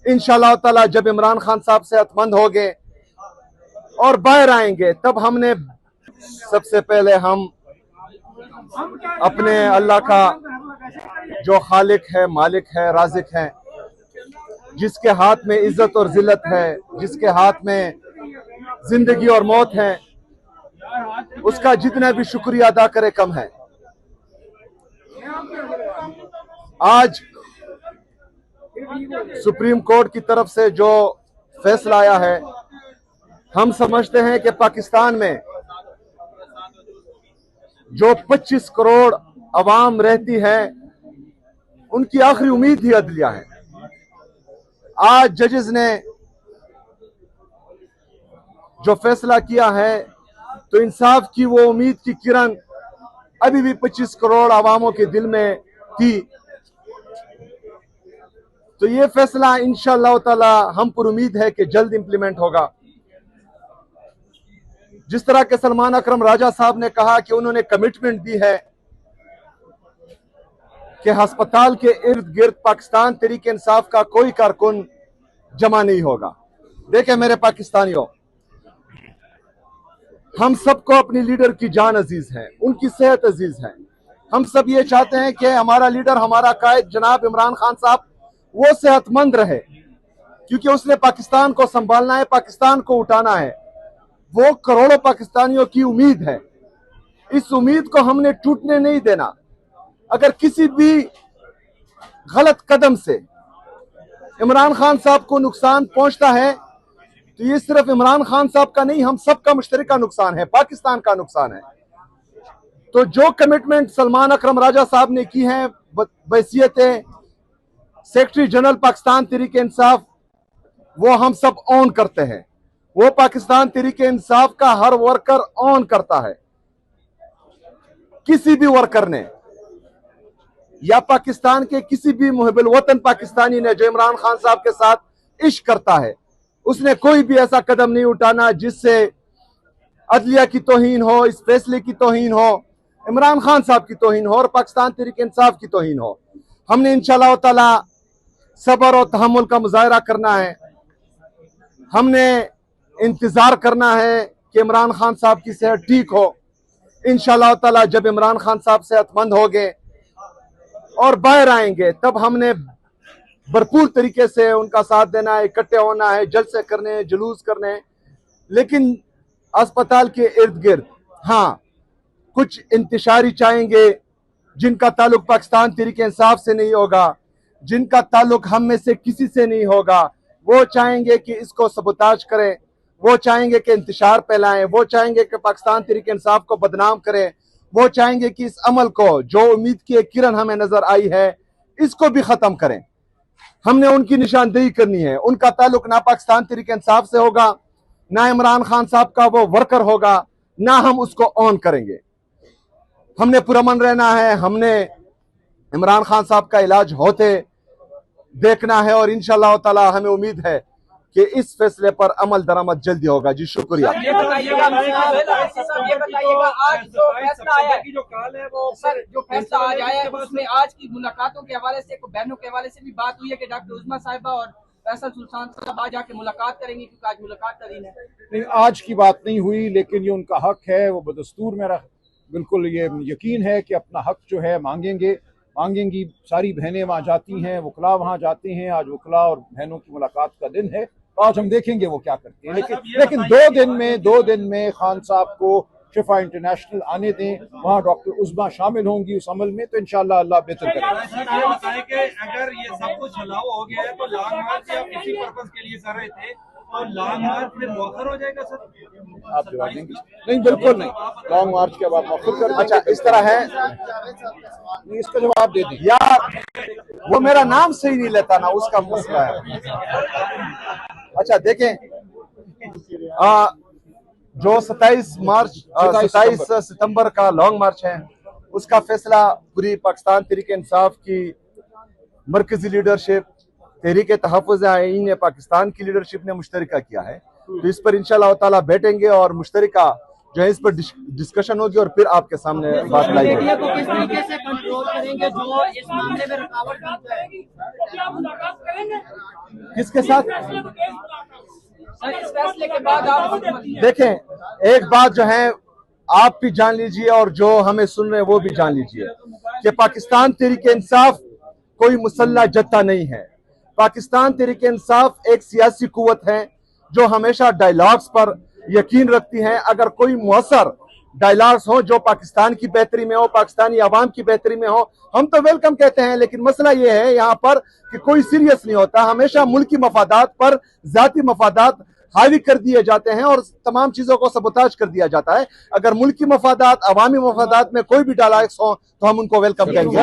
इंशाअल्लाह ताला जब इमरान खान साहब सेहतमंद हो गए और बाहर आएंगे, तब हमने सबसे पहले हम अपने अल्लाह का जो खालिक है, मालिक है, राजिक है, जिसके हाथ में इज्जत और जिल्लत है, जिसके हाथ में जिंदगी और मौत है, उसका जितना भी शुक्रिया अदा करे कम है। आज सुप्रीम कोर्ट की तरफ से जो फैसला आया है, हम समझते हैं कि पाकिस्तान में जो 25 करोड़ अवाम रहती है, उनकी आखिरी उम्मीद ही अदलिया है। आज जजेस ने जो फैसला किया है, तो इंसाफ की वो उम्मीद की किरण अभी भी 25 करोड़ अवामों के दिल में थी। तो ये फैसला इंशाअल्लाह ताला हम पर उम्मीद है कि जल्द इंप्लीमेंट होगा। जिस तरह के सलमान अकरम राजा साहब ने कहा कि उन्होंने कमिटमेंट दी है कि अस्पताल के इर्द गिर्द पाकिस्तान तहरीक इंसाफ का कोई कारकुन जमा नहीं होगा। देखें मेरे पाकिस्तानियों, हम सबको अपनी लीडर की जान अजीज है, उनकी सेहत अजीज है। हम सब ये चाहते हैं कि हमारा लीडर, हमारा कायद जनाब इमरान खान साहब वो सेहतमंद रहे, क्योंकि उसने पाकिस्तान को संभालना है, पाकिस्तान को उठाना है। वो करोड़ों पाकिस्तानियों की उम्मीद है। इस उम्मीद को हमने टूटने नहीं देना। अगर किसी भी गलत कदम से इमरान खान साहब को नुकसान पहुंचता है, तो ये सिर्फ इमरान खान साहब का नहीं, हम सबका मुश्तरका नुकसान है, पाकिस्तान का नुकसान है। तो जो कमिटमेंट सलमान अकरम राजा साहब ने की है बहैसियत सेक्रेटरी जनरल पाकिस्तान तहरीक इंसाफ, वो हम सब ऑन करते हैं। वो पाकिस्तान तहरीक इंसाफ का हर वर्कर ऑन करता है। किसी भी वर्कर ने या पाकिस्तान के किसी भी मुहिबुल वतन पाकिस्तानी ने जो इमरान खान साहब के साथ इश्क करता है, उसने कोई भी ऐसा कदम नहीं उठाना जिससे अदलिया की तौहीन हो, इस फैसले की तौहीन हो, इमरान खान साहब की तौहीन हो और पाकिस्तान तहरीक इंसाफ की तौहीन हो। हमने इंशाअल्लाह ताला सब्र और तहम्मुल का मुजाहरा करना है। हमने इंतजार करना है कि इमरान खान साहब की सेहत ठीक हो। इंशाअल्लाह ताला जब इमरान खान साहब सेहतमंद हो गए और बाहर आएंगे, तब हमने भरपूर तरीके से उनका साथ देना है, इकट्ठे होना है, जलसे करने हैं, जुलूस करने हैं। लेकिन अस्पताल के इर्द गिर्द हाँ कुछ इंतशारी चाहेंगे जिनका ताल्लुक पाकिस्तान तहरीक इंसाफ से नहीं होगा, जिनका ताल्लुक हम में से किसी से नहीं होगा। वो चाहेंगे कि इसको सबोताज करें, वो चाहेंगे कि इंतशार फैलाएं, वो चाहेंगे कि पाकिस्तान तहरीक इंसाफ को बदनाम करें, वो चाहेंगे कि इस अमल को, जो उम्मीद की एक किरण हमें नजर आई है, इसको भी खत्म करें। हमने उनकी निशानदेही करनी है। उनका ताल्लुक ना पाकिस्तान तहरीक इंसाफ से होगा, ना इमरान खान साहब का वो वर्कर होगा, ना हम उसको ऑन करेंगे। हमने पुरअमन रहना है। हमने इमरान खान साहब का इलाज होते देखना है और इंशाअल्लाह ताला हमें उम्मीद है कि इस फैसले पर अमल दरामद जल्दी होगा। जी शुक्रिया। ये बताइएगा आज जो फैसला आया है, जो फैसला आज आया है, उसमें आज की मुलाकातों के हवाले से, बहनों के हवाले से भी बात हुई है कि डॉक्टर उस्मा साहिबा और फैसल सुल्तान साहब आज आके मुलाकात करेंगे, क्योंकि आज मुलाकात का दिन है। नहीं, आज की बात नहीं हुई, लेकिन ये उनका हक है। वो बदस्तूर मेरा बिल्कुल ये यकीन है कि अपना हक जो है मांगेंगी। सारी बहनें वहाँ जाती हैं, वकला वहाँ जाते हैं। आज वकला और बहनों की मुलाकात का दिन है, तो आज हम देखेंगे वो क्या करते हैं। लेकिन 2 दिन में खान साहब को शिफा इंटरनेशनल आने दें, वहाँ डॉक्टर उस्मा शामिल होंगी उस अमल में, तो इंशाअल्लाह अल्लाह बेहतर करेगा। ये बताएं कि अगर ये सब कुछ चलाव हो गया है, तो लॉन्ग मार्च आप इसी पर्पस के लिए कर रहे थे, और लॉन्ग मार्च फिर मौखर हो जाएगा सर? आप जवाब देंगे? नहीं, बिल्कुल नहीं। लॉन्ग मार्च के बाद मौखर कर देंगे। अच्छा, इस तरह है, इसका जवाब दे दें यार। वो मेरा नाम सही नहीं लेता ना, उसका मसला है। अच्छा देखें, जो 27 सितंबर का लॉन्ग मार्च है, उसका फैसला पूरी पाकिस्तान तहरीक इंसाफ की मरकजी लीडरशिप, तहरीक तहफ़्फ़ुज़ आईन पाकिस्तान की लीडरशिप ने मुश्तरका किया है। तो इस पर इंशाअल्लाह ताला बैठेंगे और मुश्तरका जो है इस पर डिस्कशन होगी और फिर आपके सामने बात लाई जाएगी। मीडिया को किस तरीके से कंट्रोल करेंगे जो इस मामले में रुकावट डालता है? किसके साथ? सर, इस फैसले के बाद आप देखें, एक बात जो है आप भी जान लीजिए और जो हमें सुन रहे हैं वो भी जान लीजिए कि पाकिस्तान तहरीक इंसाफ कोई मुसल्ला जत्था नहीं है। पाकिस्तान तहरीक इंसाफ एक सियासी कुव्वत है जो हमेशा डायलॉग्स पर यकीन रखती है। अगर कोई मौसर डायलॉग्स हो जो पाकिस्तान की बेहतरी में हो, पाकिस्तानी आवाम की बेहतरी में हो, हम तो वेलकम कहते हैं। लेकिन मसला ये है यहाँ पर कि कोई सीरियस नहीं होता, हमेशा मुल्की मफादात पर जाती मफादात हावी कर दिए जाते हैं और तमाम चीजों को सबोताज कर दिया जाता है। अगर मुल्की मफादात, अवामी मफादात में कोई भी डायलॉग्स हो तो हम उनको वेलकम करेंगे।